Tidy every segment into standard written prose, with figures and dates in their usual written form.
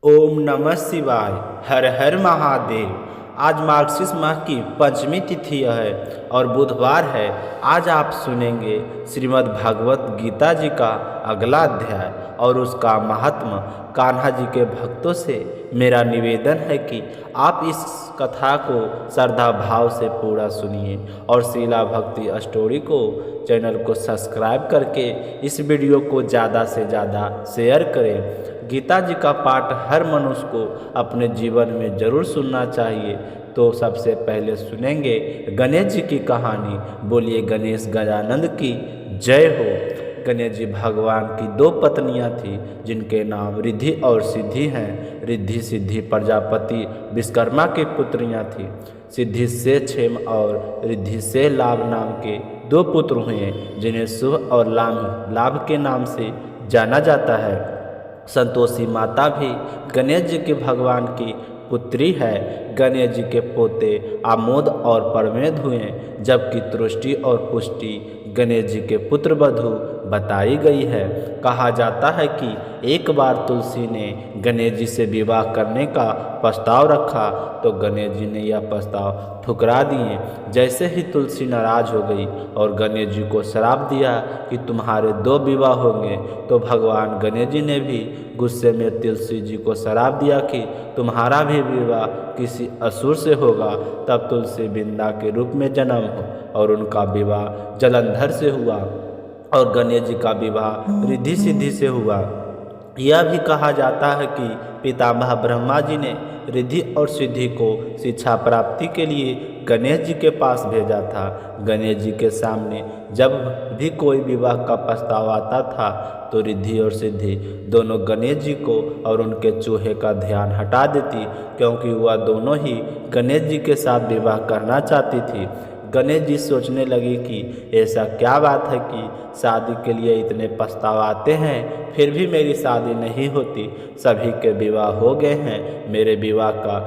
ओम नमः शिवाय। हर हर महादेव। आज मार्गशीर्ष माह की पंचमी तिथि है और बुधवार है। आज आप सुनेंगे श्रीमद् भागवत गीता जी का अगला अध्याय और उसका महात्म। कान्हा जी के भक्तों से मेरा निवेदन है कि आप इस कथा को श्रद्धा भाव से पूरा सुनिए और शीला भक्ति स्टोरी को चैनल को सब्सक्राइब करके इस वीडियो को ज़्यादा से ज़्यादा शेयर करें। गीता जी का पाठ हर मनुष्य को अपने जीवन में जरूर सुनना चाहिए। तो सबसे पहले सुनेंगे गणेश जी की कहानी। बोलिए गणेश गजानंद की जय हो। गणेश जी भगवान की दो पत्नियां थीं जिनके नाम रिद्धि और सिद्धि हैं। रिद्धि सिद्धि प्रजापति विश्वकर्मा की पुत्रियां थीं। सिद्धि से क्षेम और रिद्धि से लाभ नाम के दो पुत्र हुए जिन्हें शुभ और लाभ के नाम से जाना जाता है। संतोषी माता भी गणेश जी के भगवान की पुत्री है। गणेश जी के पोते आमोद और परमेद हुए जबकि तुष्टि और पुष्टि गणेश जी के पुत्र वधु बताई गई है। कहा जाता है कि एक बार तुलसी ने गणेश जी से विवाह करने का प्रस्ताव रखा तो गणेश जी ने यह प्रस्ताव ठुकरा दिए। जैसे ही तुलसी नाराज हो गई और गणेश जी को श्राप दिया कि तुम्हारे दो विवाह होंगे, तो भगवान गणेश जी ने भी गुस्से में तुलसी जी को श्राप दिया कि तुम्हारा भी विवाह किसी असुर से होगा। तब तुलसी बिंदा के रूप में जन्म हो और उनका विवाह जलंधर से हुआ और गणेश जी का विवाह रिद्धि सिद्धि से हुआ। यह भी कहा जाता है कि पितामह ब्रह्मा जी ने रिद्धि और सिद्धि को शिक्षा प्राप्ति के लिए गणेश जी के पास भेजा था। गणेश जी के सामने जब भी कोई विवाह का प्रस्ताव आता था तो रिद्धि और सिद्धि दोनों गणेश जी को और उनके चूहे का ध्यान हटा देती, क्योंकि वह दोनों ही गणेश जी के साथ विवाह करना चाहती थी। गणेश जी सोचने लगी कि ऐसा क्या बात है कि शादी के लिए इतने प्रस्ताव आते हैं फिर भी मेरी शादी नहीं होती। सभी के विवाह हो गए हैं, मेरे विवाह का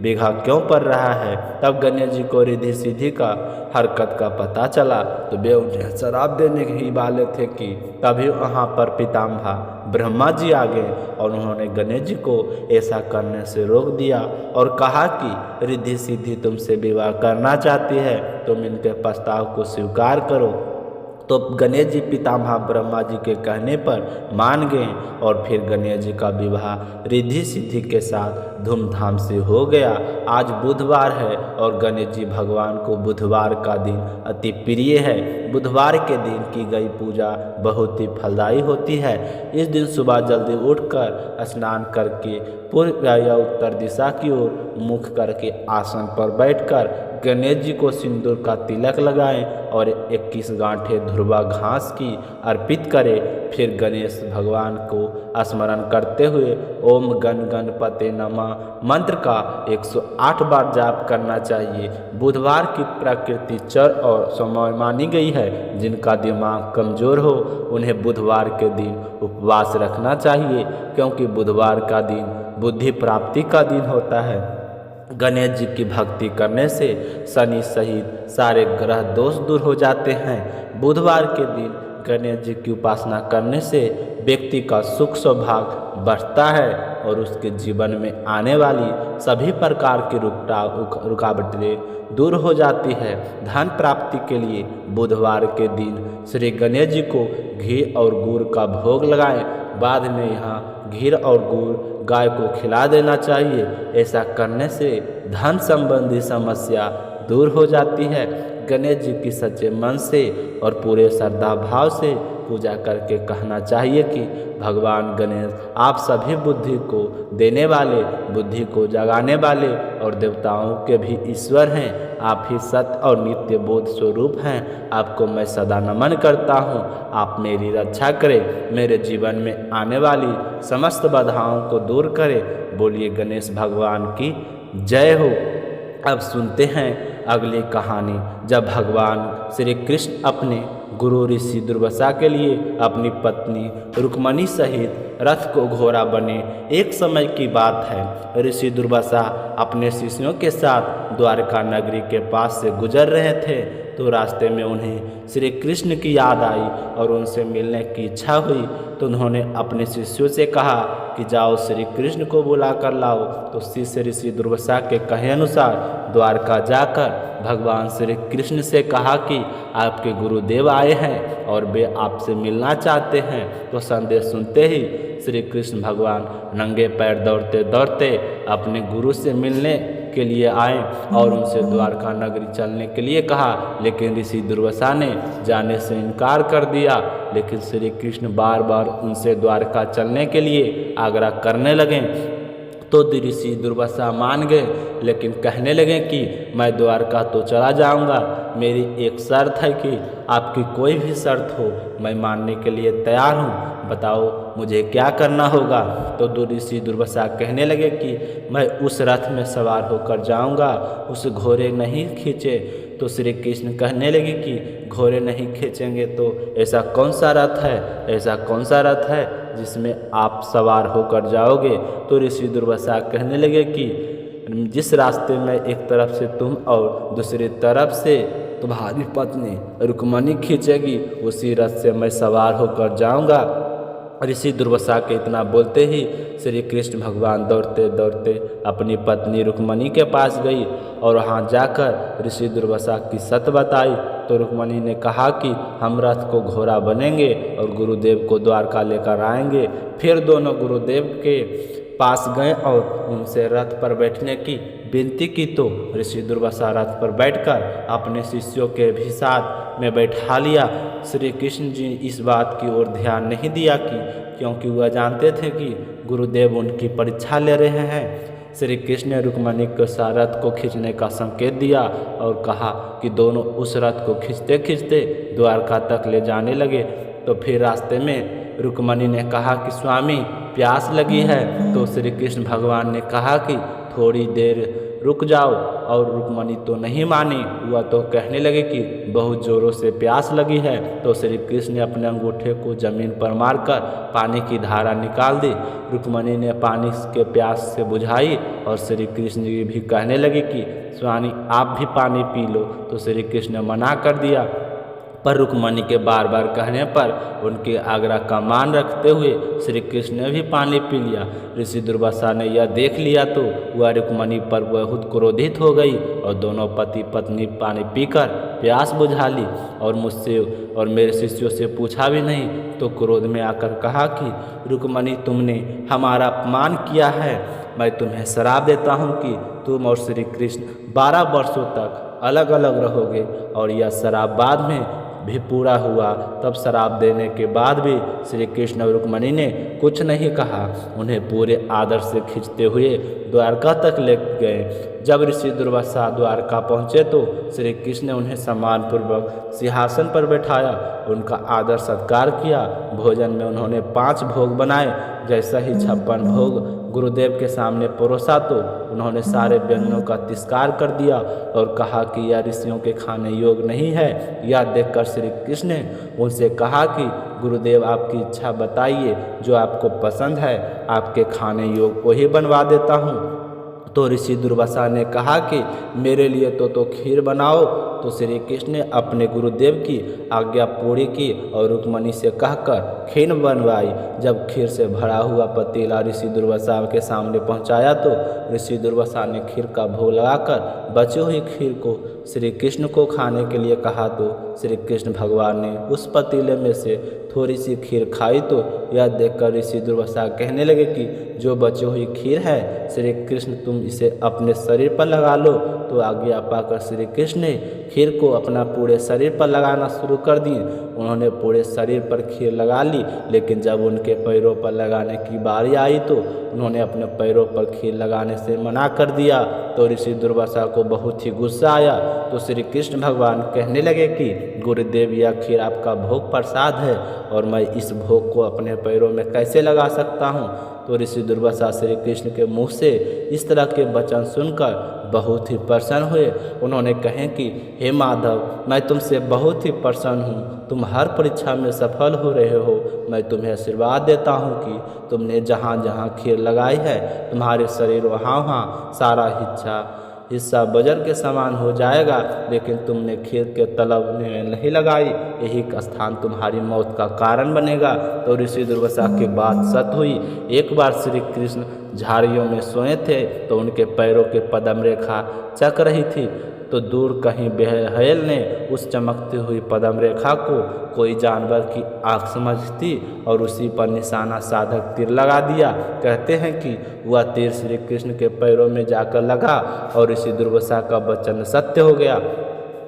बिघा क्यों पड़ रहा है। तब गणेश जी को रिद्धि सिद्धि का हरकत का पता चला तो वे उन्हें श्राप देने ही वाले थे कि तभी वहाँ पर पितामह ब्रह्मा जी आ गए और उन्होंने गणेश जी को ऐसा करने से रोक दिया और कहा कि रिद्धि सिद्धि तुमसे विवाह करना चाहती है, तुम इनके प्रस्ताव को स्वीकार करो। तो गणेश जी पितामह ब्रह्मा जी के कहने पर मान गए और फिर गणेश जी का विवाह रिद्धि सिद्धि के साथ धूमधाम से हो गया। आज बुधवार है और गणेश जी भगवान को बुधवार का दिन अति प्रिय है। बुधवार के दिन की गई पूजा बहुत ही फलदायी होती है। इस दिन सुबह जल्दी उठकर स्नान करके पूर्व या उत्तर दिशा की ओर मुख करके आसन पर बैठकर गणेश जी को सिंदूर का तिलक लगाएं और 21 गांठें धुर्वा घास की अर्पित करें। फिर गणेश भगवान को स्मरण करते हुए ओम गण गणपते नमः मंत्र का 108 बार जाप करना चाहिए। बुधवार की प्रकृति चर और समय मानी गई है। जिनका दिमाग कमजोर हो उन्हें बुधवार के दिन उपवास रखना चाहिए, क्योंकि बुधवार का दिन बुद्धि प्राप्ति का दिन होता है। गणेश जी की भक्ति करने से शनि सहित सारे ग्रह दोष दूर हो जाते हैं। बुधवार के दिन गणेश जी की उपासना करने से व्यक्ति का सुख सौभाग्य बढ़ता है और उसके जीवन में आने वाली सभी प्रकार की रुकावटें दूर हो जाती है। धन प्राप्ति के लिए बुधवार के दिन श्री गणेश जी को घी और गुड़ का भोग लगाएं। बाद में यहाँ घी और गुड़ गाय को खिला देना चाहिए। ऐसा करने से धन संबंधी समस्या दूर हो जाती है। गणेश जी की सच्चे मन से और पूरे श्रद्धा भाव से पूजा करके कहना चाहिए कि भगवान गणेश आप सभी बुद्धि को देने वाले, बुद्धि को जगाने वाले और देवताओं के भी ईश्वर हैं। आप ही सत्य और नित्य बोध स्वरूप हैं। आपको मैं सदा नमन करता हूँ। आप मेरी रक्षा करें, मेरे जीवन में आने वाली समस्त बाधाओं को दूर करें। बोलिए गणेश भगवान की जय हो। अब सुनते हैं अगली कहानी। जब भगवान श्री कृष्ण अपने गुरु ऋषि दुर्वासा के लिए अपनी पत्नी रुक्मणी सहित रथ को घोड़ा बने। एक समय की बात है, ऋषि दुर्वासा अपने शिष्यों के साथ द्वारका नगरी के पास से गुजर रहे थे। तो रास्ते में उन्हें श्री कृष्ण की याद आई और उनसे मिलने की इच्छा हुई। तो उन्होंने अपने शिष्यों से कहा कि जाओ श्री कृष्ण को बुला कर लाओ। तो शिष्य ऋषि दुर्वासा के कहे अनुसार द्वारका जाकर भगवान श्री कृष्ण से कहा कि आपके गुरुदेव आए हैं और वे आपसे मिलना चाहते हैं। तो संदेश सुनते ही श्री कृष्ण भगवान नंगे पैर दौड़ते दौड़ते अपने गुरु से मिलने के लिए आए और उनसे द्वारका नगरी चलने के लिए कहा, लेकिन ऋषि दुर्वासा ने जाने से इनकार कर दिया। लेकिन श्री कृष्ण बार बार उनसे द्वारका चलने के लिए आग्रह करने लगे। तो ऋषि दुर्वासा मान गए, लेकिन कहने लगे कि मैं द्वारका तो चला जाऊंगा, मेरी एक शर्त है कि आपकी कोई भी शर्त हो मैं मानने के लिए तैयार हूँ, बताओ मुझे क्या करना होगा। तो ऋषि दुर्वासा कहने लगे कि मैं उस रथ में सवार होकर जाऊंगा, उस घोड़े नहीं खींचे। तो श्री कृष्ण कहने लगे कि घोड़े नहीं खींचेंगे तो ऐसा कौन सा रथ है, ऐसा कौन सा रथ है जिसमें आप सवार होकर जाओगे। तो ऋषि दुर्वासा कहने लगे कि जिस रास्ते में एक तरफ से तुम और दूसरी तरफ से तुम्हारी पत्नी रुक्मणी खींचेगी, उसी रथ से मैं सवार होकर जाऊंगा। ऋषि दुर्वासा के इतना बोलते ही श्री कृष्ण भगवान दौड़ते दौड़ते अपनी पत्नी रुक्मणी के पास गई और वहाँ जाकर ऋषि दुर्वासा की सत बताई। तो रुक्मणी ने कहा कि हम रथ को घोड़ा बनेंगे और गुरुदेव को द्वारका लेकर आएंगे। फिर दोनों गुरुदेव के पास गए और उनसे रथ पर बैठने की विनती की। तो ऋषि दुर्वासा रथ पर बैठकर अपने शिष्यों के भी साथ में बैठा लिया। श्री कृष्ण जी इस बात की ओर ध्यान नहीं दिया क्योंकि वह जानते थे कि गुरुदेव उनकी परीक्षा ले रहे हैं। श्री कृष्ण ने रुक्मणी को रथ को खींचने का संकेत दिया और कहा कि दोनों उस रथ को खींचते खींचते द्वारका तक ले जाने लगे। तो फिर रास्ते में रुक्मणी ने कहा कि स्वामी प्यास लगी है। तो श्री कृष्ण भगवान ने कहा कि थोड़ी देर रुक जाओ, और रुक्मणी तो नहीं मानी, वह तो कहने लगे कि बहुत जोरों से प्यास लगी है। तो श्री कृष्ण ने अपने अंगूठे को जमीन पर मारकर पानी की धारा निकाल दी। रुक्मणी ने पानी के प्यास से बुझाई और श्री कृष्ण जी भी कहने लगे कि स्वामी आप भी पानी पी लो। तो श्री कृष्ण ने मना कर दिया, पर रुक्मणी के बार बार कहने पर उनके आग्रह का मान रखते हुए श्री कृष्ण ने भी पानी पी लिया। ऋषि दुर्वासा ने यह देख लिया तो वह रुक्मणी पर बहुत क्रोधित हो गई और दोनों पति पत्नी पानी पीकर प्यास बुझा ली और मुझसे और मेरे शिष्यों से पूछा भी नहीं। तो क्रोध में आकर कहा कि रुक्मणी तुमने हमारा अपमान किया है, मैं तुम्हें श्राप देता हूँ कि तुम और श्री कृष्ण 12 वर्षों तक अलग अलग रहोगे। और यह श्राप बाद में भी पूरा हुआ। तब श्राप देने के बाद भी श्री कृष्ण और रुक्मणी ने कुछ नहीं कहा, उन्हें पूरे आदर से खींचते हुए द्वारका तक ले गए। जब ऋषि दुर्वासा द्वारका पहुँचे तो श्री कृष्ण ने उन्हें सम्मानपूर्वक सिंहासन पर बैठाया, उनका आदर सत्कार किया। भोजन में उन्होंने 5 भोग बनाए। जैसा ही 56 भोग गुरुदेव के सामने परोसा तो उन्होंने सारे व्यंजनों का तिरस्कार कर दिया और कहा कि यह ऋषियों के खाने योग नहीं है। यह देखकर श्री कृष्ण ने उनसे कहा कि गुरुदेव आपकी इच्छा बताइए, जो आपको पसंद है आपके खाने योग वही बनवा देता हूँ। तो ऋषि दुर्वासा ने कहा कि मेरे लिए तो खीर बनाओ। तो श्री कृष्ण ने अपने गुरुदेव की आज्ञा पूरी की और रुक्मणी से कहकर खीर बनवाई। जब खीर से भरा हुआ पतीला ऋषि दुर्वासा के सामने पहुंचाया तो ऋषि दुर्वासा ने खीर का भोग लगाकर बची हुई खीर को श्री कृष्ण को खाने के लिए कहा। तो श्री कृष्ण भगवान ने उस पतीले में से थोड़ी सी खीर खाई। तो यह देखकर ऋषि दुर्वासा कहने लगे कि जो बची हुई खीर है श्री कृष्ण तुम इसे अपने शरीर पर लगा लो। तो आज्ञा पाकर श्री कृष्ण ने खीर को अपना पूरे शरीर पर लगाना शुरू कर दी। उन्होंने पूरे शरीर पर खीर लगा ली, लेकिन जब उनके पैरों पर लगाने की बारी आई तो उन्होंने अपने पैरों पर खीर लगाने से मना कर दिया। तो ऋषि दुर्वासा को बहुत ही गुस्सा आया। तो श्री कृष्ण भगवान कहने लगे कि गुरुदेव यह खीर आपका भोग प्रसाद है और मैं इस भोग को अपने पैरों में कैसे लगा सकता हूँ। तो ऋषि दुर्वासा श्री कृष्ण के मुँह से इस तरह के वचन सुनकर बहुत ही प्रसन्न हुए। उन्होंने कहे कि हे माधव मैं तुमसे बहुत ही प्रसन्न हूँ, तुम हर परीक्षा में सफल हो रहे हो। मैं तुम्हें आशीर्वाद देता हूँ कि तुमने जहाँ जहाँ खीर लगाई है तुम्हारे शरीर वहाँ वहाँ सारा इच्छा हिस्सा वज्र के समान हो जाएगा, लेकिन तुमने खेत के तलब में नहीं लगाई, यही स्थान तुम्हारी मौत का कारण बनेगा। तो ऋषि दुर्वासा की बात सत्य हुई। एक बार श्री कृष्ण झाड़ियों में सोए थे तो उनके पैरों के पदम रेखा चक रही थी। तो दूर कहीं बहेल ने उस चमकती हुई पदम रेखा को कोई जानवर की आँख समझती और उसी पर निशाना साधक तीर लगा दिया। कहते हैं कि वह तीर श्री कृष्ण के पैरों में जाकर लगा और ऋषि दुर्वासा का वचन सत्य हो गया।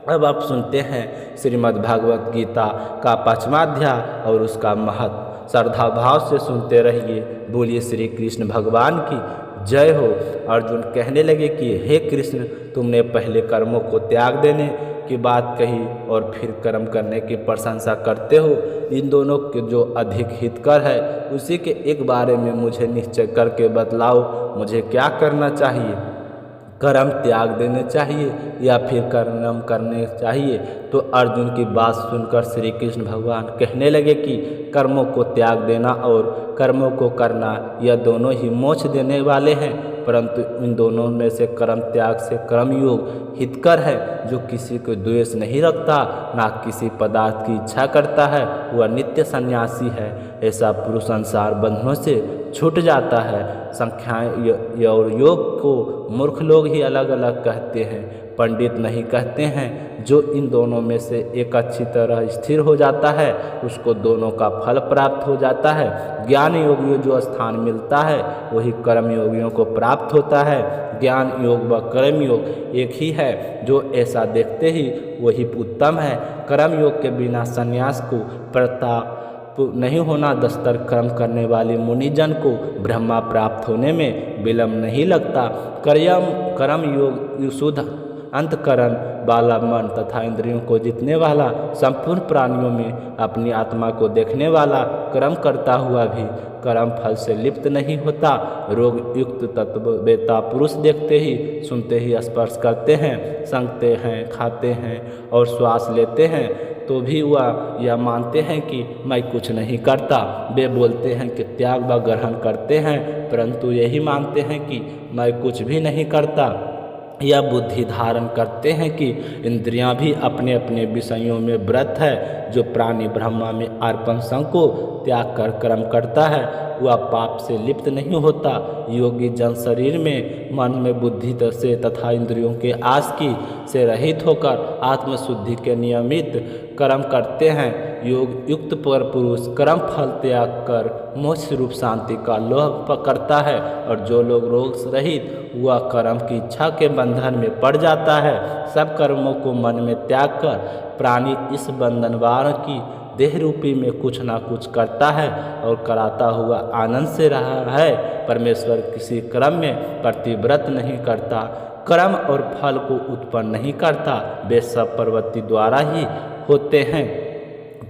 अब आप सुनते हैं श्रीमद् भागवत गीता का 5वां अध्याय और उसका महत्व। श्रद्धा भाव से सुनते रहिए। बोलिए श्री कृष्ण भगवान की जय हो। अर्जुन कहने लगे कि हे कृष्ण, तुमने पहले कर्मों को त्याग देने की बात कही और फिर कर्म करने की प्रशंसा करते हो। इन दोनों के जो अधिक हितकर है उसी के एक बारे में मुझे निश्चय करके बतलाओ। मुझे क्या करना चाहिए? कर्म त्याग देने चाहिए या फिर कर्म करने चाहिए? तो अर्जुन की बात सुनकर श्री कृष्ण भगवान कहने लगे कि कर्मों को त्याग देना और कर्मों को करना यह दोनों ही मोक्ष देने वाले हैं, परंतु इन दोनों में से कर्म त्याग से कर्मयोग हितकर है। जो किसी को द्वेष नहीं रखता, ना किसी पदार्थ की इच्छा करता है, वह नित्य सन्यासी है। ऐसा पुरुष संसार बंधनों से छूट जाता है। संख्याएं और योग को मूर्ख लोग ही अलग अलग कहते हैं, पंडित नहीं कहते हैं। जो इन दोनों में से एक अच्छी तरह स्थिर हो जाता है उसको दोनों का फल प्राप्त हो जाता है। ज्ञान योगियों जो स्थान मिलता है वही कर्म योगियों को प्राप्त होता है। ज्ञान योग व कर्म योग एक ही है। जो ऐसा देखते ही वही उत्तम है। कर्म योग के बिना संन्यास को प्रताप नहीं होना। दस्तर कर्म करने वाले मुनिजन को ब्रह्मा प्राप्त होने में विलम्ब नहीं लगता। कर्म योग शुद्ध अंतकरण वाला मन तथा इंद्रियों को जीतने वाला, संपूर्ण प्राणियों में अपनी आत्मा को देखने वाला, कर्म करता हुआ भी कर्म फल से लिप्त नहीं होता। रोग युक्त तत्ववेता पुरुष देखते ही सुनते ही स्पर्श करते हैं, संगते हैं, खाते हैं और श्वास लेते हैं तो भी वह यह मानते हैं कि मैं कुछ नहीं करता। वे बोलते हैं कि त्याग व ग्रहण करते हैं, परंतु यही मानते हैं कि मैं कुछ भी नहीं करता। यह बुद्धि धारण करते हैं कि इंद्रियां भी अपने अपने विषयों में व्रत है। जो प्राणी ब्रह्मा में अर्पण संग को त्याग कर कर्म करता है वह पाप से लिप्त नहीं होता। योगी जन शरीर में मन में बुद्धि से तथा इंद्रियों के आसक्ति से रहित होकर आत्मशुद्धि के नियमित कर्म करते हैं। योग युक्त पर पुरुष कर्म फल त्याग कर मोक्ष रूप शांति का लोभ करता है, और जो लोग रोग रहित वह कर्म की इच्छा के बंधन में पड़ जाता है। सब कर्मों को मन में त्याग कर प्राणी इस बंधनवार की देह रूपी में कुछ ना कुछ करता है और कराता हुआ आनंद से रहा है। परमेश्वर किसी कर्म में प्रतिव्रत नहीं करता, कर्म और फल को उत्पन्न नहीं करता। वे सब प्रवृत्ति द्वारा ही होते हैं।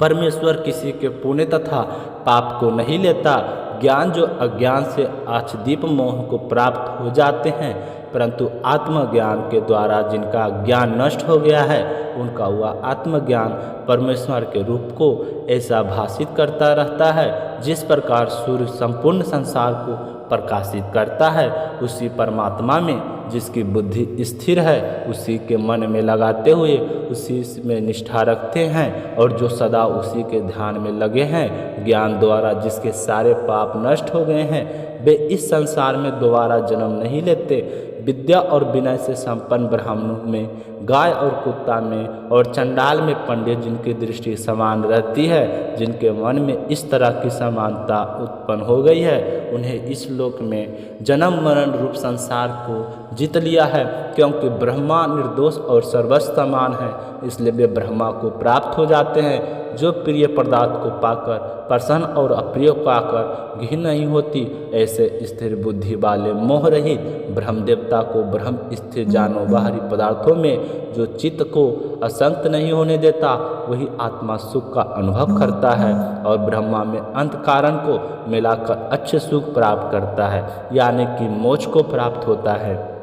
परमेश्वर किसी के पुण्य तथा पाप को नहीं लेता। ज्ञान जो अज्ञान से आच्छादित मोह को प्राप्त हो जाते हैं, परंतु आत्मज्ञान के द्वारा जिनका ज्ञान नष्ट हो गया है उनका वह आत्मज्ञान परमेश्वर के रूप को ऐसा भाषित करता रहता है। जिस प्रकार सूर्य संपूर्ण संसार को प्रकाशित करता है, उसी परमात्मा में जिसकी बुद्धि स्थिर है उसी के मन में लगाते हुए उसी में निष्ठा रखते हैं, और जो सदा उसी के ध्यान में लगे हैं, ज्ञान द्वारा जिसके सारे पाप नष्ट हो गए हैं, वे इस संसार में दोबारा जन्म नहीं लेते। विद्या और विनय से संपन्न ब्राह्मणों में, गाय और कुत्ता में और चंडाल में पंडित जिनकी दृष्टि समान रहती है, जिनके मन में इस तरह की समानता उत्पन्न हो गई है, उन्हें इस लोक में जन्म मरण रूप संसार को जीत लिया है। क्योंकि ब्रह्मा निर्दोष और सर्वस्व समान है, इसलिए वे ब्रह्मा को प्राप्त हो जाते हैं। जो प्रिय पदार्थ को पाकर प्रसन्न और अप्रिय पाकर घृण नहीं होती, ऐसे स्थिर बुद्धि वाले मोह रहित ब्रह्म देवता को ब्रह्म स्थिर जानो। बाहरी पदार्थों में जो चित्त को असंत नहीं होने देता, वही आत्मा सुख का अनुभव करता है और ब्रह्मा में अंत कारण को मिलाकर अच्छे सुख प्राप्त करता है, यानी कि मोक्ष को प्राप्त होता है।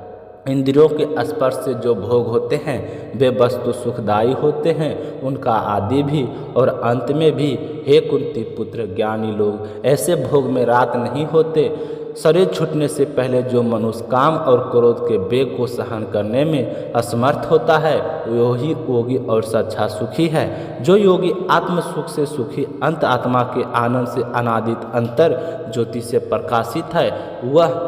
इंद्रियों के स्पर्श से जो भोग होते हैं वे वस्तु सुखदायी होते हैं, उनका आदि भी और अंत में भी। हे कुंती पुत्र, ज्ञानी लोग ऐसे भोग में रात नहीं होते शरीर छूटने से पहले जो मनुष्य काम और क्रोध के वेग को सहन करने में असमर्थ होता है वही योगी और सच्चा सुखी है। जो योगी आत्म सुख से सुखी अंत आत्मा के आनंद से अनादित अंतर ज्योति से प्रकाशित है वह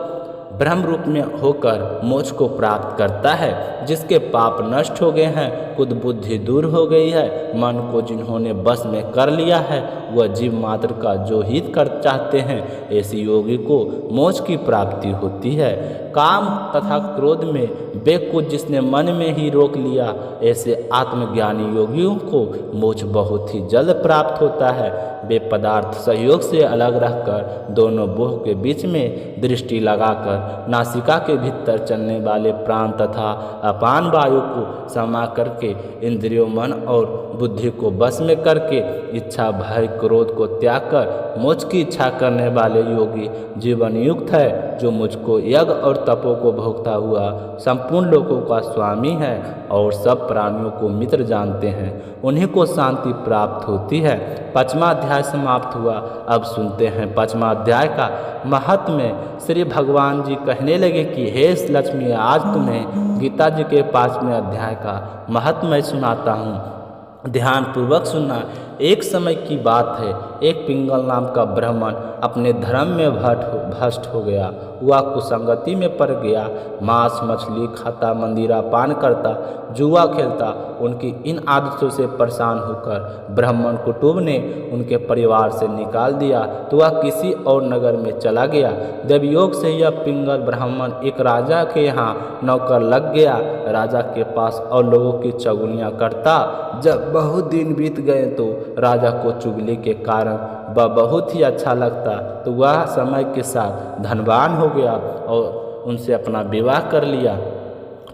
ब्रह्म रूप में होकर मोक्ष को प्राप्त करता है। जिसके पाप नष्ट हो गए हैं, खुद बुद्धि दूर हो गई है, मन को जिन्होंने बस में कर लिया है वह जीव मात्र का जो हित कर चाहते हैं, ऐसे योगी को मोक्ष की प्राप्ति होती है। काम तथा क्रोध में वेग को जिसने मन में ही रोक लिया, ऐसे आत्मज्ञानी योगियों को मोक्ष बहुत ही जल्द प्राप्त होता है। वे पदार्थ सहयोग से अलग रहकर दोनों बोह के बीच में दृष्टि लगाकर नासिका के भीतर चलने वाले प्राण तथा अपान वायु को समा करके इंद्रियों मन और बुद्धि को बस में करके इच्छा भय क्रोध को त्याग कर मोक्ष की इच्छा करने वाले योगी जीवन युक्त है, जो मुझको यज्ञ और तपों को भोगता हुआ संपूर्ण लोकों का स्वामी है और सब प्राणियों को मित्र जानते हैं, उन्हीं को शांति प्राप्त होती है। 5वां अध्याय समाप्त हुआ। अब सुनते हैं 5वां अध्याय का महात्म्य। श्री भगवान जी कहने लगे कि हे लक्ष्मी, आज तुम्हें गीता जी के 5वें अध्याय का महत्म्य सुनाता हूँ, ध्यान पूर्वक सुनना। एक समय की बात है, एक पिंगल नाम का ब्राह्मण अपने धर्म में भ्रष्ट हो गया। वह कुसंगति में पड़ गया, मांस मछली खाता, मंदिरा पान करता, जुआ खेलता। उनकी इन आदतों से परेशान होकर ब्राह्मण कुटुंब ने उनके परिवार से निकाल दिया तो वह किसी और नगर में चला गया। देवयोग से यह पिंगल ब्राह्मण एक राजा के यहाँ नौकर लग गया। राजा के पास और लोगों की चुगलियाँ करता। जब बहुत दिन बीत गए तो राजा को चुगली के कारण वह बहुत ही अच्छा लगता, तो वह समय के साथ धनवान हो गया और उनसे अपना विवाह कर लिया।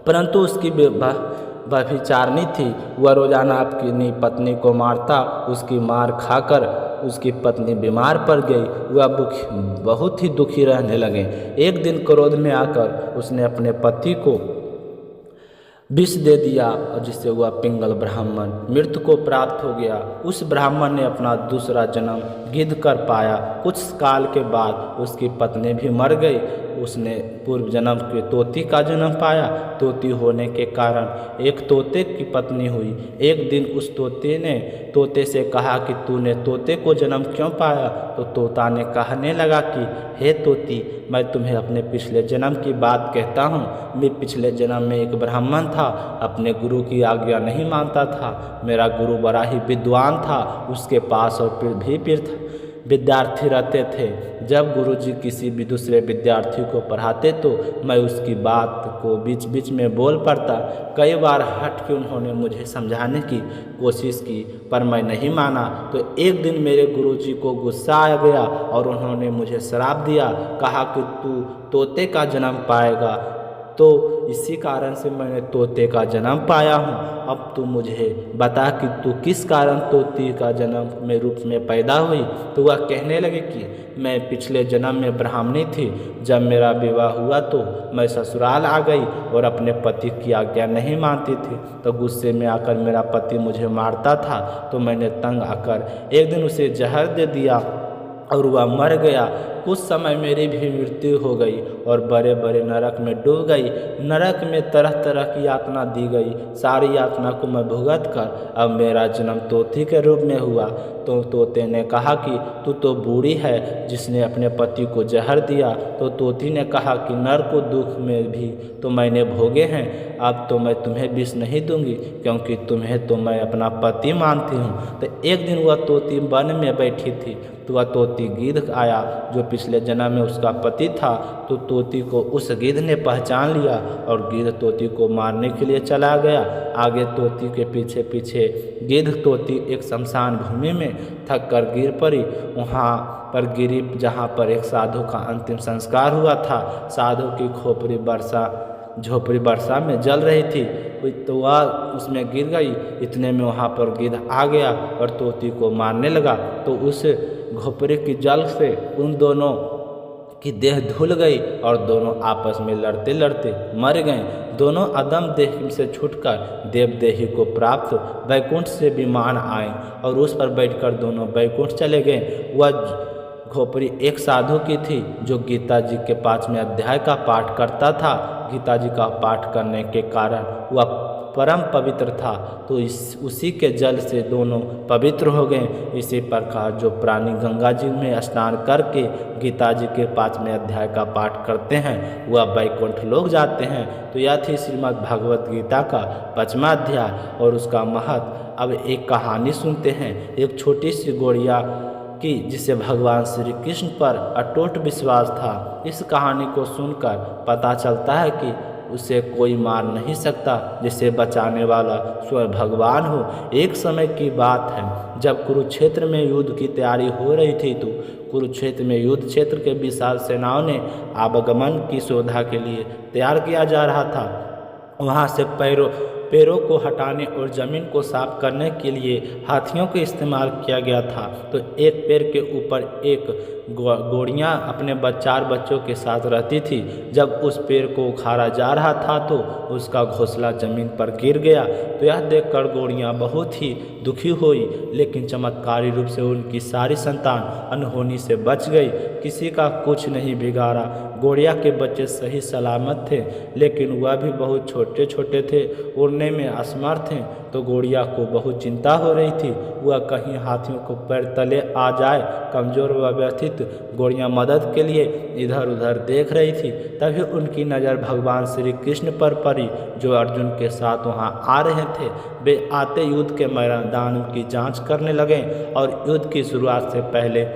परंतु उसकी व्यभिचारिणी थी। वह रोजाना अपनी पत्नी को मारता। उसकी मार खाकर उसकी पत्नी बीमार पड़ गई। वह बहुत ही दुखी रहने लगे। एक दिन क्रोध में आकर उसने अपने पति को विष दे दिया और जिससे वह पिंगल ब्राह्मण मृत्यु को प्राप्त हो गया। उस ब्राह्मण ने अपना दूसरा जन्म गिद्ध कर पाया। कुछ काल के बाद उसकी पत्नी भी मर गई। उसने पूर्व जन्म के तोती का जन्म पाया। तोती होने के कारण एक तोते की पत्नी हुई। एक दिन उस तोते ने तोते से कहा कि तूने तोते को जन्म क्यों पाया? तो तोता ने कहने लगा कि हे तोती, मैं तुम्हें अपने पिछले जन्म की बात कहता हूँ। मैं पिछले जन्म में एक ब्राह्मण था, अपने गुरु की आज्ञा नहीं मानता था। मेरा गुरु बड़ा ही विद्वान था, उसके पास और विद्यार्थी रहते थे। जब गुरुजी किसी भी दूसरे विद्यार्थी को पढ़ाते तो मैं उसकी बात को बीच बीच में बोल पड़ता। कई बार हट के उन्होंने मुझे समझाने की कोशिश की, पर मैं नहीं माना। तो एक दिन मेरे गुरुजी को गुस्सा आ गया और उन्होंने मुझे श्राप दिया। कहा कि तू तोते का जन्म पाएगा। तो इसी कारण से मैंने तोते का जन्म पाया हूँ। अब तू मुझे बता कि तू किस कारण तोते का जन्म में रूप में पैदा हुई? तो वह कहने लगे कि मैं पिछले जन्म में ब्राह्मणी थी। जब मेरा विवाह हुआ तो मैं ससुराल आ गई और अपने पति की आज्ञा नहीं मानती थी। तो गुस्से में आकर मेरा पति मुझे मारता था, तो मैंने तंग आकर एक दिन उसे जहर दे दिया और वह मर गया। कुछ समय मेरी भी मृत्यु हो गई और बड़े बड़े नरक में डूब गई। नरक में तरह तरह की यातना दी गई। सारी यातना को मैं भुगत कर अब मेरा जन्म तोती के रूप में हुआ। तो तोते ने कहा कि तू तो बूढ़ी है जिसने अपने पति को जहर दिया। तो तोती ने कहा कि नर को दुख में भी तो मैंने भोगे हैं। अब तो मैं तुम्हें विष नहीं दूंगी, क्योंकि तुम्हें तो मैं अपना पति मानती हूँ। तो एक दिन वह तोती वन में बैठी थी, तो वह तोती गिद्ध आया जो पिछले जन्म में उसका पति था। तो तोती को उस गिद्ध ने पहचान लिया और गिद्ध तोती को मारने के लिए चला गया। आगे तोती के पीछे पीछे गिद्ध तोती एक शमशान भूमि में थक कर गिर पड़ी। वहाँ पर गिरी जहाँ पर एक साधु का अंतिम संस्कार हुआ था। साधु की झोपड़ी वर्षा में जल रही थी, तो वह उसमें गिर गई। इतने में वहाँ पर गिद्ध आ गया और तोती को मारने लगा। तो उस झोपड़ी की जल से उन दोनों की देह धुल गई और दोनों आपस में लड़ते लड़ते मर गए। दोनों अदम देह से छूटकर देवदेही को प्राप्त वैकुंठ से विमान आए और उस पर बैठकर दोनों वैकुंठ चले गए। वह खोपड़ी एक साधु की थी जो गीता जी के 5वें अध्याय का पाठ करता था। गीता जी का पाठ करने के कारण वह परम पवित्र था, तो उसी के जल से दोनों पवित्र हो गए। इसी प्रकार जो प्राणी गंगा जी में स्नान करके गीता जी के 5वें अध्याय का पाठ करते हैं वह वैकुंठ लोक जाते हैं। तो यह थी श्रीमद् भागवत गीता का 5वां अध्याय और उसका महत्व। अब एक कहानी सुनते हैं एक छोटी सी गौड़िया की जिसे भगवान श्री कृष्ण पर अटूट विश्वास था। इस कहानी को सुनकर पता चलता है कि उसे कोई मार नहीं सकता, जिसे बचाने वाला स्वयं भगवान हो। एक समय की बात है जब कुरुक्षेत्र में युद्ध की तैयारी हो रही थी, तो कुरुक्षेत्र में युद्ध क्षेत्र के विशाल सेनाओं ने आवागमन की सुविधा के लिए तैयार किया जा रहा था। वहाँ से पैरों को हटाने और ज़मीन को साफ करने के लिए हाथियों का इस्तेमाल किया गया था। तो एक पैर के ऊपर एक गौड़ियाँ अपने 4 बच्चों के साथ रहती थी। जब उस पैर को उखाड़ा जा रहा था तो उसका घोंसला ज़मीन पर गिर गया। तो यह देखकर गौड़ियाँ बहुत ही दुखी हुई, लेकिन चमत्कारी रूप से उनकी सारी संतान अनहोनी से बच गई। किसी का कुछ नहीं बिगाड़ा। गौड़िया के बच्चे सही सलामत थे, लेकिन वह भी बहुत छोटे छोटे थे, उड़ने में असमर्थ थे। तो गौड़िया को बहुत चिंता हो रही थी, वह कहीं हाथियों को पैर तले आ जाए। कमज़ोर व व्यथित गौड़िया मदद के लिए इधर उधर देख रही थी। तभी उनकी नज़र भगवान श्री कृष्ण पर पड़ी, जो अर्जुन के साथ वहां आ रहे थे। वे आते युद्ध के मैदान की जांच करने लगे और युद्ध की शुरुआत से पहले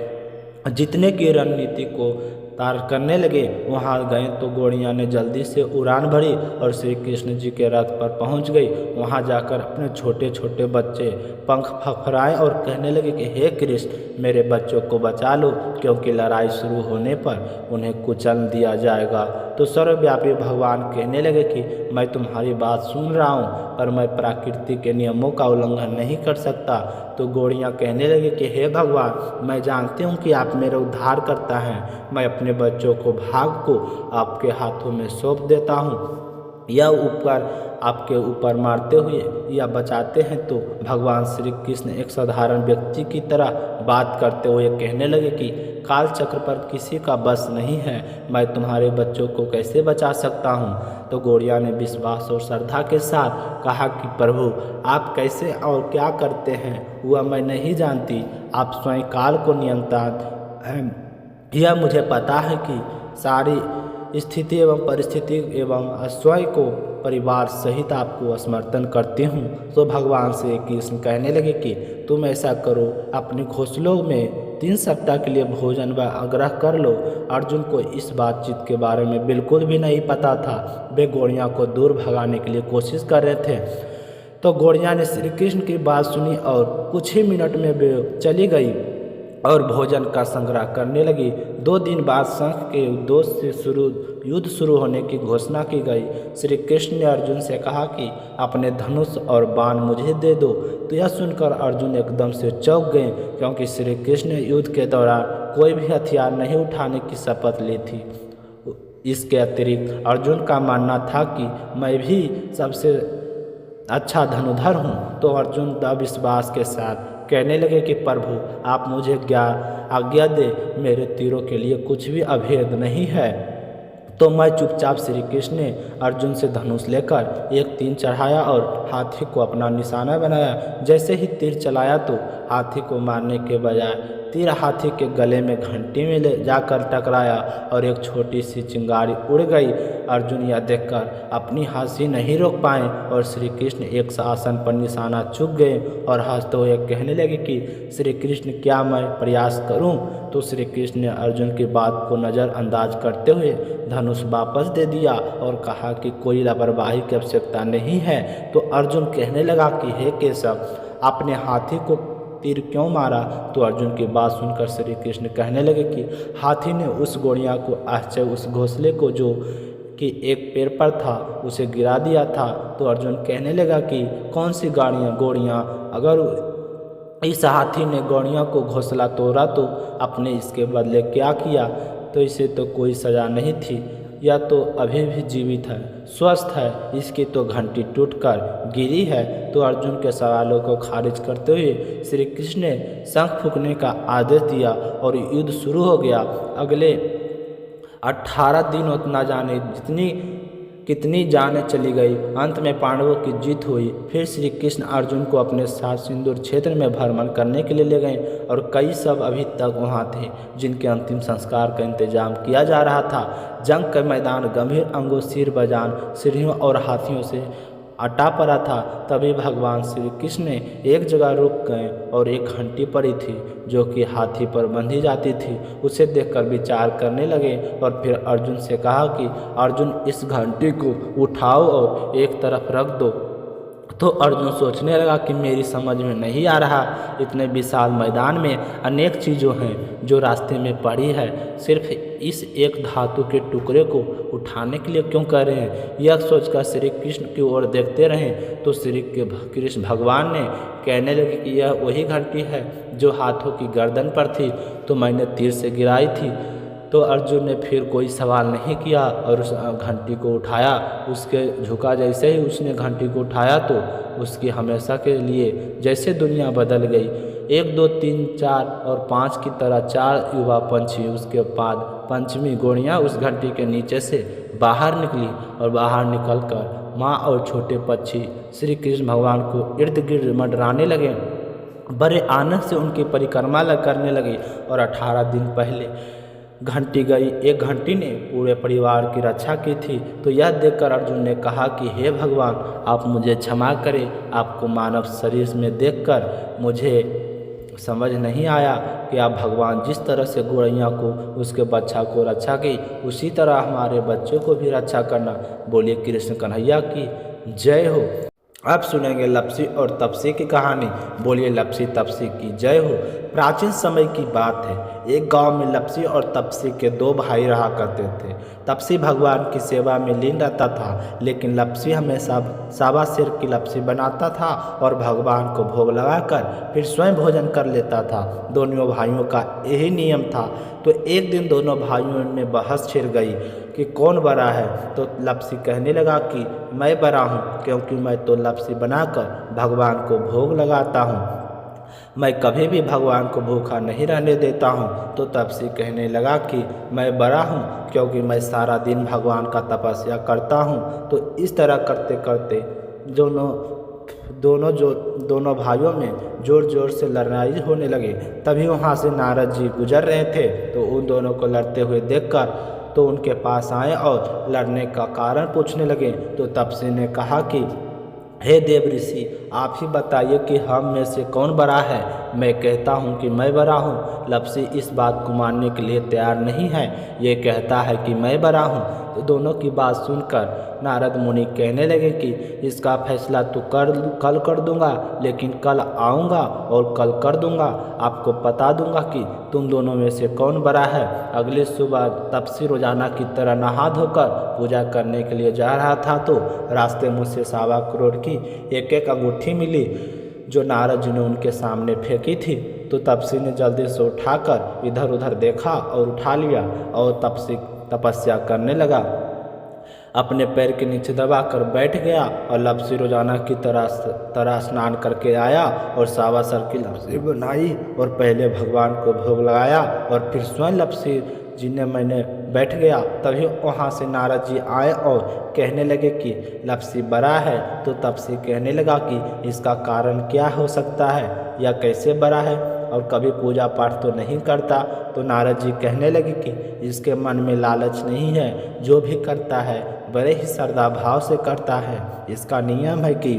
जीतने की रणनीति को तार करने लगे। वहां गए तो गौड़िया ने जल्दी से उड़ान भरी और श्री कृष्ण जी के रथ पर पहुंच गई। वहां जाकर अपने छोटे छोटे बच्चे पंख फफराए और कहने लगे कि हे कृष्ण, मेरे बच्चों को बचा लो, क्योंकि लड़ाई शुरू होने पर उन्हें कुचल दिया जाएगा। तो सर्वव्यापी भगवान कहने लगे कि मैं तुम्हारी बात सुन रहा हूँ, पर मैं प्रकृति के नियमों का उल्लंघन नहीं कर सकता। तो गौड़िया कहने लगे कि हे भगवान, मैं जानती हूँ कि आप मेरा उद्धार करता हैं। मैं अपने बच्चों को भाग को आपके हाथों में सौंप देता हूँ। यह उपकार आपके ऊपर मारते हुए या बचाते हैं। तो भगवान श्री कृष्ण एक साधारण व्यक्ति की तरह बात करते हुए कहने लगे कि काल चक्र पर किसी का बस नहीं है, मैं तुम्हारे बच्चों को कैसे बचा सकता हूँ। तो गौड़िया ने विश्वास और श्रद्धा के साथ कहा कि प्रभु, आप कैसे और क्या करते हैं वह मैं नहीं जानती, आप स्वयं काल को नियंत्रण हैं। यह मुझे पता है कि सारी स्थिति एवं परिस्थिति एवं स्वयं को परिवार सहित आपको समर्पण करती हूँ। तो भगवान श्री कृष्ण कहने लगे कि तुम ऐसा करो, अपने घोंसलों में 3 सप्ताह के लिए भोजन व आग्रह कर लो। अर्जुन को इस बातचीत के बारे में बिल्कुल भी नहीं पता था। वे गौड़िया को दूर भगाने के लिए कोशिश कर रहे थे। तो गौड़िया ने श्री कृष्ण की बात सुनी और कुछ ही मिनट में वे चली गई और भोजन का संग्रह करने लगी। 2 दिन बाद शंख के उद्देश्य से युद्ध शुरू होने की घोषणा की गई। श्री कृष्ण ने अर्जुन से कहा कि अपने धनुष और बाण मुझे दे दो। तो यह सुनकर अर्जुन एकदम से चौंक गए, क्योंकि श्री कृष्ण ने युद्ध के दौरान कोई भी हथियार नहीं उठाने की शपथ ली थी। इसके अतिरिक्त अर्जुन का मानना था कि मैं भी सबसे अच्छा धनुधर हूँ। तो अर्जुन अविश्वास के साथ कहने लगे कि प्रभु, आप मुझे आज्ञा दे, मेरे तीरों के लिए कुछ भी अभेद नहीं है। तो मैं चुपचाप श्री कृष्ण ने अर्जुन से धनुष लेकर एक तीर चढ़ाया और हाथी को अपना निशाना बनाया। जैसे ही तीर चलाया तो हाथी को मारने के बजाय तीर हाथी के गले में घंटी में ले जाकर टकराया और एक छोटी सी चिंगारी उड़ गई। अर्जुन यह देखकर अपनी हंसी नहीं रोक पाए और श्री कृष्ण एक आसन पर निशाना चूक गए और हंसते हुए कहने लगे कि श्री कृष्ण, क्या मैं प्रयास करूं? तो श्री कृष्ण ने अर्जुन की बात को नज़रअंदाज करते हुए धनुष वापस दे दिया और कहा कि कोई लापरवाही की आवश्यकता नहीं है। तो अर्जुन कहने लगा कि हे केशव, आपने हाथी को तीर क्यों मारा? तो अर्जुन की बात सुनकर श्री कृष्ण कहने लगे कि हाथी ने उस गौड़िया को उस घोंसले को जो कि एक पेड़ पर था उसे गिरा दिया था। तो अर्जुन कहने लगा कि कौन सी गौड़ियाँ? अगर इस हाथी ने गौड़िया को घोंसला तोड़ा तो आपने इसके बदले क्या किया? तो इसे तो कोई सज़ा नहीं थी। यह तो अभी भी जीवित है, स्वस्थ है, इसकी तो घंटी टूटकर गिरी है। तो अर्जुन के सवालों को खारिज करते हुए श्री कृष्ण ने शंख फूंकने का आदेश दिया और युद्ध शुरू हो गया। अगले 18 दिन न जाने कितनी जानें चली गई। अंत में पांडवों की जीत हुई। फिर श्री कृष्ण अर्जुन को अपने साथ सिंदूर क्षेत्र में भ्रमण करने के लिए ले गए और कई सब अभी तक वहाँ थे जिनके अंतिम संस्कार का इंतजाम किया जा रहा था। जंग का मैदान गंभीर अंगों, सिर बजान, सीढ़ियों और हाथियों से अटा पड़ा था। तभी भगवान श्री कृष्ण ने एक जगह रुक गए और एक घंटी पड़ी थी जो कि हाथी पर बंधी जाती थी। उसे देखकर विचार करने लगे और फिर अर्जुन से कहा कि अर्जुन, इस घंटी को उठाओ और एक तरफ रख दो। तो अर्जुन सोचने लगा कि मेरी समझ में नहीं आ रहा, इतने विशाल मैदान में अनेक चीज़ों हैं जो रास्ते में पड़ी है, सिर्फ इस एक धातु के टुकड़े को उठाने के लिए क्यों कर रहे हैं। यह सोचकर श्री कृष्ण की ओर देखते रहे तो श्री कृष्ण भगवान ने कहने लगे कि यह वही घंटी है जो हाथों की गर्दन पर थी, तो मैंने तीर से गिराई थी। तो अर्जुन ने फिर कोई सवाल नहीं किया और उस घंटी को उठाया। उसके झुका जैसे ही उसने घंटी को उठाया तो उसकी हमेशा के लिए जैसे दुनिया बदल गई। 1 2 3 4 और 5 की तरह 4 युवा पंछी, उसके बाद पंचमी गोड़ियाँ उस घंटी के नीचे से बाहर निकली और बाहर निकलकर माँ और छोटे पक्षी श्री कृष्ण भगवान को इर्द गिर्द मंडराने लगे। बड़े आनंद से उनकी परिक्रमा करने लगे। और 18 दिन पहले घंटी गई, एक घंटी ने पूरे परिवार की रक्षा की थी। तो यह देखकर अर्जुन ने कहा कि हे भगवान, आप मुझे क्षमा करें, आपको मानव शरीर में देखकर मुझे समझ नहीं आया कि आप भगवान जिस तरह से गौरैया को उसके बच्चा को रक्षा की, उसी तरह हमारे बच्चों को भी रक्षा करना। बोलिए कृष्ण कन्हैया की जय हो। अब सुनेंगे लपसी और तपसी की कहानी। बोलिए लपसी तपसी की जय हो। प्राचीन समय की बात है, एक गांव में लपसी और तपसी के 2 भाई रहा करते थे। तपसी भगवान की सेवा में लीन रहता था, लेकिन लपसी हमेशा सावा सिर की लपसी बनाता था और भगवान को भोग लगाकर फिर स्वयं भोजन कर लेता था। दोनों भाइयों का यही नियम था। तो एक दिन दोनों भाइयों में बहस छिड़ गई कि कौन बड़ा है। तो लपसी कहने लगा कि मैं बड़ा हूँ, क्योंकि मैं तो लपसी बनाकर भगवान को भोग लगाता हूँ, मैं कभी भी भगवान को भूखा नहीं रहने देता हूँ। तो तपसी कहने लगा कि मैं बड़ा हूँ, क्योंकि मैं सारा दिन भगवान का तपस्या करता हूँ। तो इस तरह करते करते दोनों भाइयों में जोर जोर से लड़ाई होने लगे। तभी वहाँ से नारद जी गुजर रहे थे। तो उन दोनों को लड़ते हुए देखकर तो उनके पास आए और लड़ने का कारण पूछने लगे। तो तपसी ने कहा कि हे देव ऋषि, आप ही बताइए कि हम में से कौन बड़ा है। मैं कहता हूँ कि मैं बड़ा हूँ। लपसी इस बात को मानने के लिए तैयार नहीं है, ये कहता है कि मैं बड़ा हूँ। तो दोनों की बात सुनकर नारद मुनि कहने लगे कि इसका फैसला तो कल कर दूंगा, लेकिन कल आऊँगा और कल कर दूंगा। आपको बता दूंगा कि तुम दोनों में से कौन बड़ा है। अगले सुबह तपसी रोजाना की तरह नहा धोकर पूजा करने के लिए जा रहा था तो रास्ते में उसे 1.25 करोड़ की एक अंगूठी मिली जो नारद जी ने उनके सामने फेंकी थी। तो तपसी ने जल्दी से उठाकर इधर उधर देखा और उठा लिया और तपसी तपस्या करने लगा। अपने पैर के नीचे दबाकर बैठ गया और लपसी रोजाना की तरह स्नान करके आया और 1.25 सर की लपसी बनाई और पहले भगवान को भोग लगाया और फिर स्वयं लपसी जी ने मैंने बैठ गया। तभी वहाँ से नारद जी आए और कहने लगे कि लपसी बड़ा है। तो तपसी कहने लगा कि इसका कारण क्या हो सकता है, या कैसे बड़ा है और कभी पूजा पाठ तो नहीं करता। तो नारद जी कहने लगे कि इसके मन में लालच नहीं है, जो भी करता है बड़े ही श्रद्धा भाव से करता है। इसका नियम है कि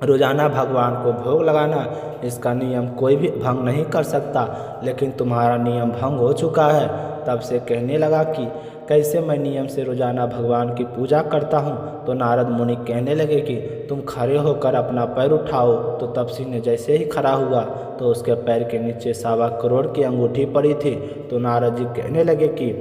रोजाना भगवान को भोग लगाना, इसका नियम कोई भी भंग नहीं कर सकता, लेकिन तुम्हारा नियम भंग हो चुका है। तब से कहने लगा कि कैसे मैं नियम से रोजाना भगवान की पूजा करता हूँ। तो नारद मुनि कहने लगे कि तुम खड़े होकर अपना पैर उठाओ। तो तपसी ने जैसे ही खड़ा हुआ तो उसके पैर के नीचे 1.25 करोड़ की अंगूठी पड़ी थी। तो नारद जी कहने लगे कि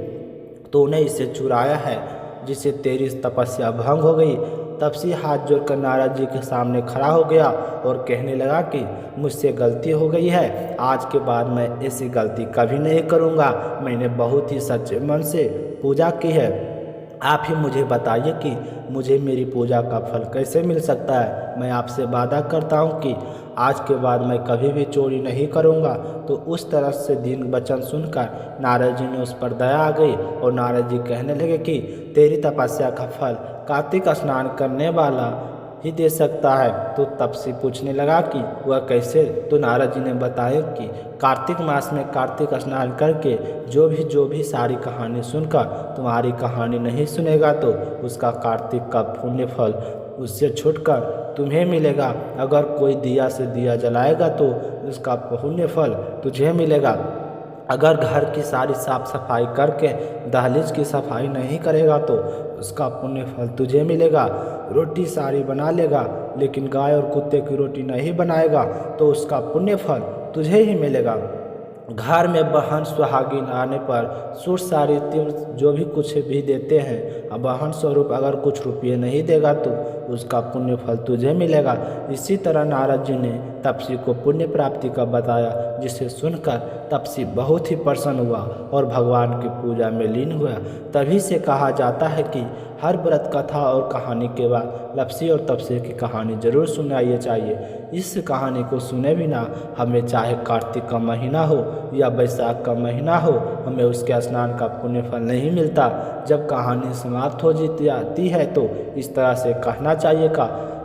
तूने इसे चुराया है, जिससे तेरी तपस्या भंग हो गई। तपसी हाथ जोड़कर नारद जी के सामने खड़ा हो गया और कहने लगा कि मुझसे गलती हो गई है, आज के बाद मैं ऐसी गलती कभी नहीं करूँगा। मैंने बहुत ही सच्चे मन से पूजा की है आप ही मुझे बताइए कि मुझे मेरी पूजा का फल कैसे मिल सकता है। मैं आपसे वादा करता हूँ कि आज के बाद मैं कभी भी चोरी नहीं करूँगा। तो उस तरह से दीन वचन सुनकर नारद जी ने उस पर दया आ गई और नारद जी कहने लगे कि तेरी तपस्या का फल कार्तिक स्नान करने वाला ही दे सकता है। तो तपसी पूछने लगा कि वह कैसे। तो नारद जी ने बताया कि कार्तिक मास में कार्तिक स्नान करके जो भी सारी कहानी सुनकर तुम्हारी कहानी नहीं सुनेगा तो उसका कार्तिक का पुण्य फल उससे छूटकर तुम्हें मिलेगा। अगर कोई दिया से दिया जलाएगा तो उसका पुण्य फल तुझे मिलेगा। अगर घर की सारी साफ सफाई करके दहलीज की सफाई नहीं करेगा तो उसका पुण्य फल तुझे मिलेगा। रोटी सारी बना लेगा लेकिन गाय और कुत्ते की रोटी नहीं बनाएगा तो उसका पुण्य फल तुझे ही मिलेगा। घर में बहन सुहागिन आने पर सुर सारी तीव्र जो भी कुछ भी देते हैं, अब बहन स्वरूप अगर कुछ रुपये नहीं देगा तो उसका पुण्य फल तुझे मिलेगा। इसी तरह नारद जी ने तपसी को पुण्य प्राप्ति का बताया, जिसे सुनकर तपसी बहुत ही प्रसन्न हुआ और भगवान की पूजा में लीन हुआ। तभी से कहा जाता है कि हर व्रत कथा और कहानी के बाद लपसी और तपसी की कहानी जरूर सुनाई चाहिए। इस कहानी को सुने बिना हमें चाहे कार्तिक का महीना हो या बैसाख का महीना हो, हमें उसके स्नान का पुण्य फल नहीं मिलता। जब कहानी समाप्त हो जाती है तो इस तरह से कहना चाहिए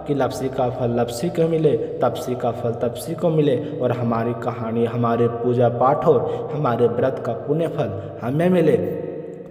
कि लपसी का फल लपसी को मिले, तपसी का फल तपसी को मिले और हमारी कहानी, हमारे पूजा पाठ और हमारे व्रत का पुण्य फल हमें मिले।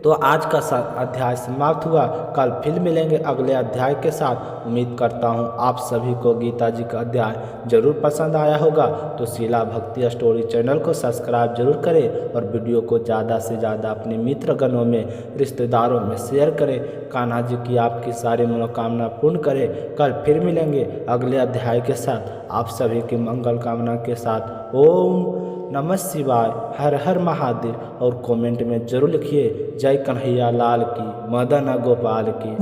तो आज का अध्याय समाप्त हुआ। कल फिर मिलेंगे अगले अध्याय के साथ। उम्मीद करता हूँ आप सभी को गीता जी का अध्याय जरूर पसंद आया होगा। तो शीला भक्ति स्टोरी चैनल को सब्सक्राइब जरूर करें और वीडियो को ज़्यादा से ज़्यादा अपने मित्रगणों में, रिश्तेदारों में शेयर करें। कान्हा जी की आपकी सारी मनोकामना पूर्ण करें। कल फिर मिलेंगे अगले अध्याय के साथ। आप सभी की मंगल कामना के साथ ओम नमः शिवाय, हर हर महादेव। और कमेंट में जरूर लिखिए जय कन्हैया लाल की, मदन गोपाल की।